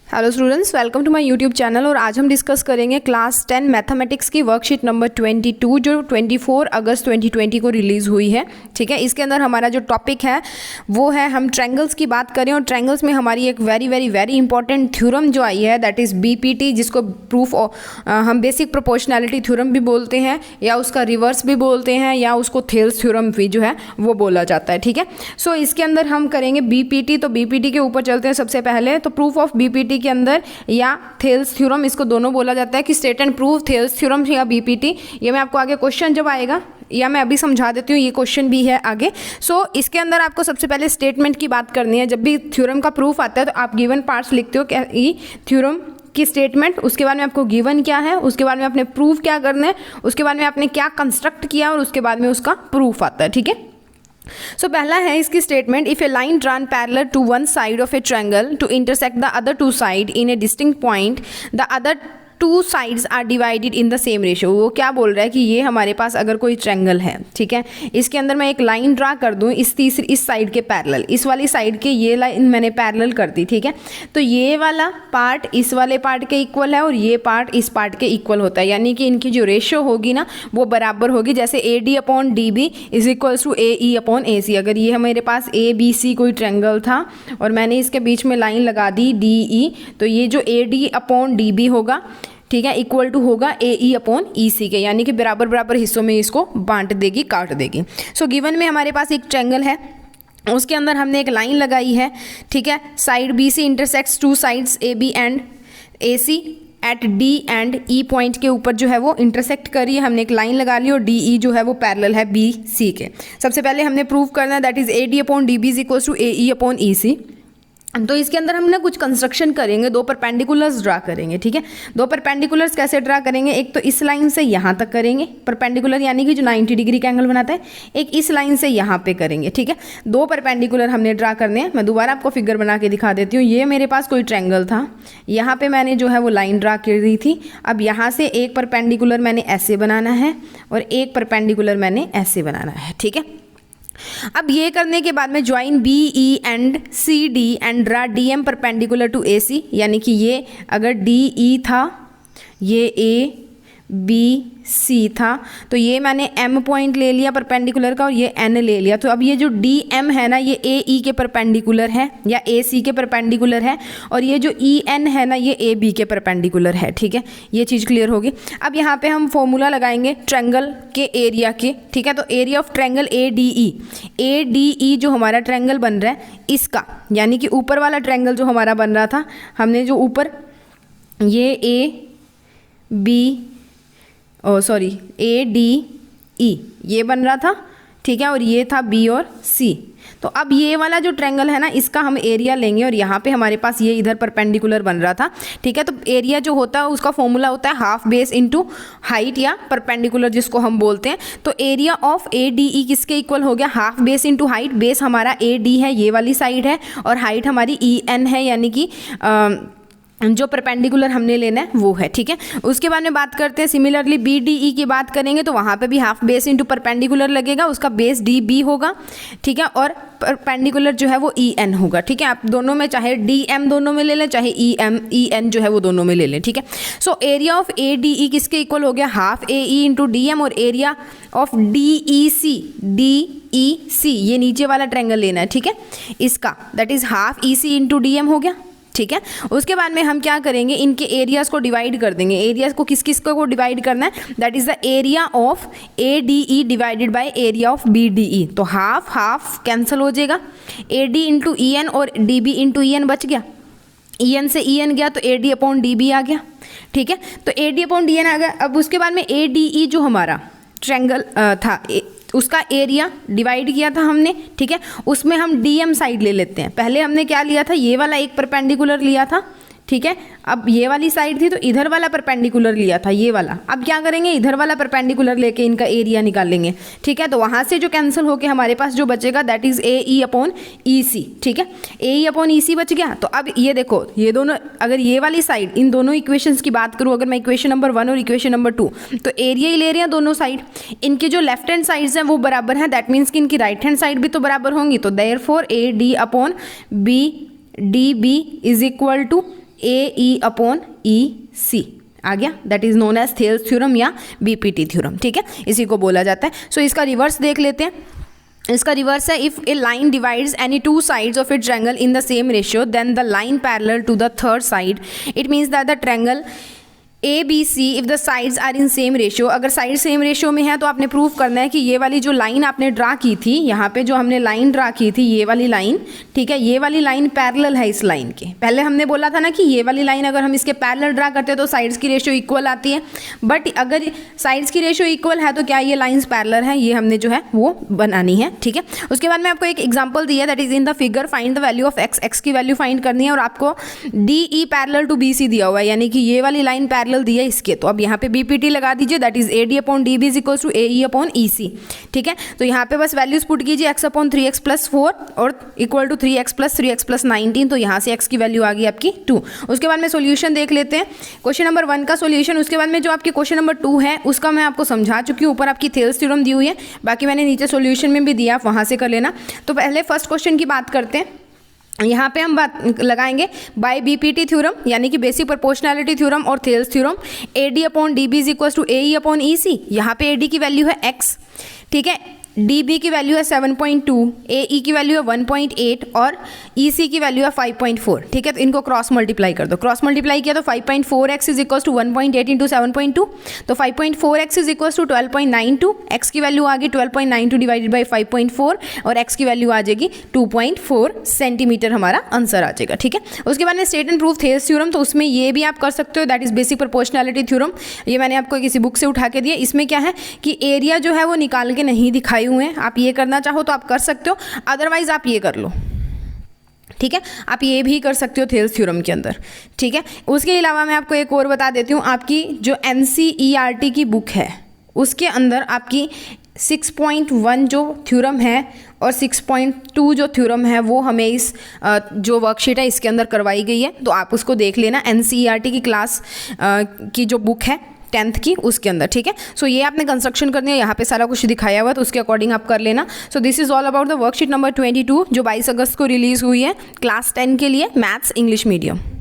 Hello students, welcome to my YouTube channel. और आज हम डिस्कस करेंगे क्लास 10 मैथमेटिक्स की वर्कशीट नंबर 22 जो 24 अगस्त 2020 को रिलीज़ हुई है। ठीक है, इसके अंदर हमारा जो टॉपिक है वो है हम ट्रायंगल्स की बात करें। और ट्रायंगल्स में हमारी एक वेरी इंपॉर्टेंट थ्योरम जो आई है दैट इज़ बीपीटी, जिसको प्रूफ हम बेसिक प्रोपोर्शनैलिटी थ्योरम भी बोलते हैं या उसका रिवर्स भी बोलते हैं या उसको थेल्स थ्योरम भी जो है वो बोला जाता है। ठीक है, सो इसके अंदर हम करेंगे बीपीटी। तो बीपीटी के ऊपर चलते हैं सबसे पहले। तो प्रूफ ऑफ बीपीटी के अंदर या थेल्स थ्योरम, इसको दोनों बोला जाता है कि state and proof Thales theorem या बीपीटी। ये मैं आपको आगे क्वेश्चन जब आएगा या मैं अभी समझा देती हूँ, ये क्वेश्चन भी है आगे। सो इसके अंदर आपको सबसे पहले स्टेटमेंट की बात करनी है। जब भी थ्योरम का प्रूफ आता है तो आप गिवन पार्ट्स लिखते हो कि थ्योरम की स्टेटमेंट, उसके बाद में आपको गिवन क्या है, उसके बाद में आपने प्रूफ क्या करना है, उसके बाद में आपने क्या कंस्ट्रक्ट किया और उसके बाद में उसका प्रूफ आता है। ठीक है, सो पहला है इसकी statement, if a line drawn parallel to one side of a triangle to intersect the other two side in a distinct point, the other two sides are divided in the same ratio. वो क्या बोल रहा है कि ये हमारे पास अगर कोई ट्रायंगल है, ठीक है, इसके अंदर मैं एक लाइन ड्रा कर दूं इस साइड के पैरेलल, इस वाली साइड के ये लाइन मैंने पैरेलल कर दी। ठीक है, तो ये वाला पार्ट इस वाले पार्ट के इक्वल है और ये पार्ट इस पार्ट के इक्वल होता है, यानी कि इनकी जो रेशियो होगी ना वो बराबर होगी। जैसे A D upon D B is equals to A E upon A C. अगर ये मेरे पास ए बी सी कोई ट्रायंगल था और मैंने इसके बीच में लाइन लगा दी डी ई, तो ये जो A D upon D B होगा, ठीक है, इक्वल टू होगा ए ई अपॉन ई सी के, यानी कि बराबर हिस्सों में इसको बांट देगी, काट देगी। सो गिवन में हमारे पास एक ट्रायंगल है, उसके अंदर हमने एक लाइन लगाई है। ठीक है, side B C intersects two sides A B and A C at D and E point के ऊपर जो है वो इंटरसेक्ट करी है, हमने एक लाइन लगा ली और डी ई जो है वो पैरेलल है बी सी के। सबसे पहले हमने प्रूव करना है that is A D upon D B is equals to A E upon E C. तो इसके अंदर हम ना कुछ कंस्ट्रक्शन करेंगे, दो परपेंडिकुलर्स ड्रा करेंगे। ठीक है, दो परपेंडिकुलर्स कैसे ड्रा करेंगे, एक तो इस लाइन से यहाँ तक करेंगे परपेंडिकुलर, यानी कि जो 90 डिग्री का एंगल बनाता है, एक इस लाइन से यहाँ पे करेंगे। ठीक है, दो परपेंडिकुलर हमने ड्रा करने हैं। मैं दोबारा आपको फिगर बना के दिखा देती हूँ। ये मेरे पास कोई ट्रायंगल था, यहाँ पे मैंने जो है वो लाइन ड्रा कर दी थी। अब यहाँ से एक परपेंडिकुलर मैंने ऐसे बनाना है और एक परपेंडिकुलर मैंने ऐसे बनाना है। ठीक है, अब ये करने के बाद में join B E and C D and draw D M perpendicular to A C, यानी कि ये अगर डी ई था, ये ए बी सी था, तो ये मैंने एम पॉइंट ले लिया परपेंडिकुलर का और ये एन ले लिया। तो अब ये जो डी एम है ना, ये ए ई के परपेंडिकुलर है या ए सी के परपेंडिकुलर है, और ये जो ई एन है ना ये ए बी के परपेंडिकुलर है। ठीक है, ये चीज़ क्लियर होगी। अब यहाँ पे हम फॉर्मूला लगाएंगे ट्रायंगल के एरिया के। ठीक है, तो area of triangle A D ई जो हमारा ट्रायंगल बन रहा है इसका, यानी कि ऊपर वाला ट्रायंगल जो हमारा बन रहा था, हमने जो ऊपर ये ए बी ए डी ई ये बन रहा था, ठीक है, और ये था बी और सी। तो अब ये वाला जो ट्रायंगल है ना इसका हम एरिया लेंगे और यहाँ पे हमारे पास ये इधर परपेंडिकुलर बन रहा था। ठीक है, तो एरिया जो होता है उसका फॉर्मूला होता है हाफ बेस इनटू हाइट या परपेंडिकुलर जिसको हम बोलते हैं। तो area of A D E किसके इक्वल हो गया, half base into height. Base हमारा ए डी है, ये वाली साइड है, और हाइट हमारी ई एन है, यानी कि जो परपेंडिकुलर हमने लेना है वो है। ठीक है, उसके बाद में बात करते हैं सिमिलरली बी डी ई की बात करेंगे तो वहाँ पे भी हाफ बेस इनटू परपेंडिकुलर लगेगा, उसका बेस डी बी होगा। ठीक है, और परपेंडिकुलर जो है वो ई एन होगा। ठीक है, आप दोनों में चाहे डी एम दोनों में ले लें, चाहे ई एन जो है वो दोनों में ले लें। ठीक है, so area of A D E किसके इक्वल हो गया, half A E into D M, और area of D E C ये नीचे वाला ट्रायंगल लेना है। ठीक है, इसका that is half E C into D M हो गया। ठीक है, उसके बाद में हम क्या करेंगे, इनके एरियाज को डिवाइड कर देंगे। एरियाज को किस किस को डिवाइड करना है, that is the area of A D E divided by area of B D E. तो हाफ हाफ कैंसिल हो जाएगा, A D into E N और D B into E N बच गया, ई एन से E N गया तो A D upon D B आ गया। ठीक है, तो A D upon D N आ गया। अब उसके बाद में ए डी ई जो हमारा ट्रायंगल था उसका एरिया डिवाइड किया था हमने। ठीक है, उसमें हम डीएम साइड ले लेते हैं। पहले हमने क्या लिया था, ये वाला एक परपेंडिकुलर लिया था। ठीक है, अब ये वाली साइड थी तो इधर वाला परपेंडिकुलर लिया था, ये वाला। अब क्या करेंगे, इधर वाला परपेंडिकुलर लेके इनका एरिया निकालेंगे। ठीक है, तो वहाँ से जो कैंसिल होके हमारे पास जो बचेगा that is A E upon E C. ठीक है, ए ई अपॉन ई सी बच गया। तो अब ये देखो, ये दोनों, अगर ये वाली साइड, इन दोनों इक्वेशंस की बात करूँ, अगर मैं इक्वेशन नंबर 1 और इक्वेशन नंबर 2, तो एरिया ही ले रहे हैं दोनों साइड। इनके जो लेफ्ट हैंड साइड्स हैं वो बराबर हैं, दैट मीन्स कि इनकी राइट हैंड साइड भी तो बराबर होंगी। तो therefore A D upon B D B is equal to AE/EC आ गया, that is known as Thales theorem या BPT थ्योरम, ठीक है, इसी को बोला जाता है। सो इसका रिवर्स देख लेते हैं। इसका रिवर्स है, if a line divides any two sides of a triangle in the same ratio then the line parallel to the third side, it means that the triangle ABC if the sides are in same ratio, अगर side same ratio में है तो आपने prove करना है कि ये वाली जो लाइन आपने ड्रा की थी, यहाँ पे जो हमने लाइन ड्रा की थी ये वाली लाइन, ठीक है, ये वाली लाइन पैरेलल है इस लाइन के। पहले हमने बोला था ना कि ये वाली लाइन अगर हम इसके पैरेलल ड्रा करते हैं तो साइड्स की रेशियो इक्वल आती है, बट अगर साइड्स की रेशियो इक्वल है तो क्या ये लाइन्स पैरेलल है, ये हमने जो है वो बनानी है, ठीक है। उसके बाद में आपको एक एग्जाम्पल दिया, that is in the figure find the value of x, x की वैल्यू फाइंड करनी है और आपको DE पैरेलल टू BC दिया हुआ है, यानी कि ये वाली लाइन पैरेलल दिया इसके, तो अब यहाँ पे BPT लगा दीजिए, that is AD/DB is equal to AE/EC, ठीक है। तो यहाँ पे बस वैल्यूज पुट कीजिए, x/3x + 4 और इक्वल टू 3x + 3x + 19, तो यहाँ से x की वैल्यू आ गई आपकी 2। उसके बाद में सोल्यूशन देख लेते हैं, क्वेश्चन नंबर 1 का सोल्यूशन। उसके बाद में जो आपकी क्वेश्चन नंबर 2 है उसका मैं आपको समझा चुकी हूँ, ऊपर आपकी थेल्स थ्योरम दी हुई है, बाकी मैंने नीचे सोल्यूशन में भी दिया, आप वहाँ से कर लेना। तो पहले फर्स्ट क्वेश्चन की बात करते हैं। यहाँ पे हम बात लगाएंगे बाय BPT थ्योरम, यानी कि बेसिक प्रोपोर्शनैलिटी थ्योरम और Thales theorem, AD/DB is equal to AE/EC। यहाँ पे AD की वैल्यू है x, ठीक है, DB की वैल्यू है 7.2, AE की वैल्यू है 1.8 और EC की वैल्यू है 5.4, ठीक है। तो इनको क्रॉस मल्टीप्लाई कर दो, क्रॉस मल्टीप्लाई किया तो 5.4x is equal to 1.8 into 7.2, तो 5.4x is equal to 12.92, x की वैल्यू आ गई 12.92 डिवाइडेड बाई 5.4 और x की वैल्यू आ जाएगी 2.4 सेंटीमीटर, हमारा आंसर आ जाएगा, ठीक है। उसके बाद में state and proof Thales theorem, तो उसमें ये भी आप कर सकते हो, that is basic proportionality theorem. ये मैंने आपको किसी बुक से उठा के दिया। इसमें क्या है कि एरिया जो है वो निकाल के नहीं दिखाई हुए हैं, आप ये करना चाहो तो आप कर सकते हो, अदरवाइज आप ये कर लो, ठीक है, आप ये भी कर सकते हो थेल्स थ्योरम के अंदर, ठीक है। उसके अलावा मैं आपको एक और बता देती हूँ, आपकी जो NCERT की बुक है उसके अंदर आपकी 6.1 जो थ्योरम है और 6.2 जो थ्योरम है वो हमें इस जो वर्कशीट है इसके अंदर करवाई गई है, तो आप उसको देख लेना, NCERT की क्लास की जो बुक है 10th की उसके अंदर, ठीक है। सो ये आपने कंस्ट्रक्शन करनी है, यहाँ पे सारा कुछ दिखाया हुआ है, तो उसके अकॉर्डिंग आप कर लेना। So this is all about the worksheet number 22 जो 22 अगस्त को रिलीज हुई है क्लास 10 के लिए मैथ्स इंग्लिश मीडियम।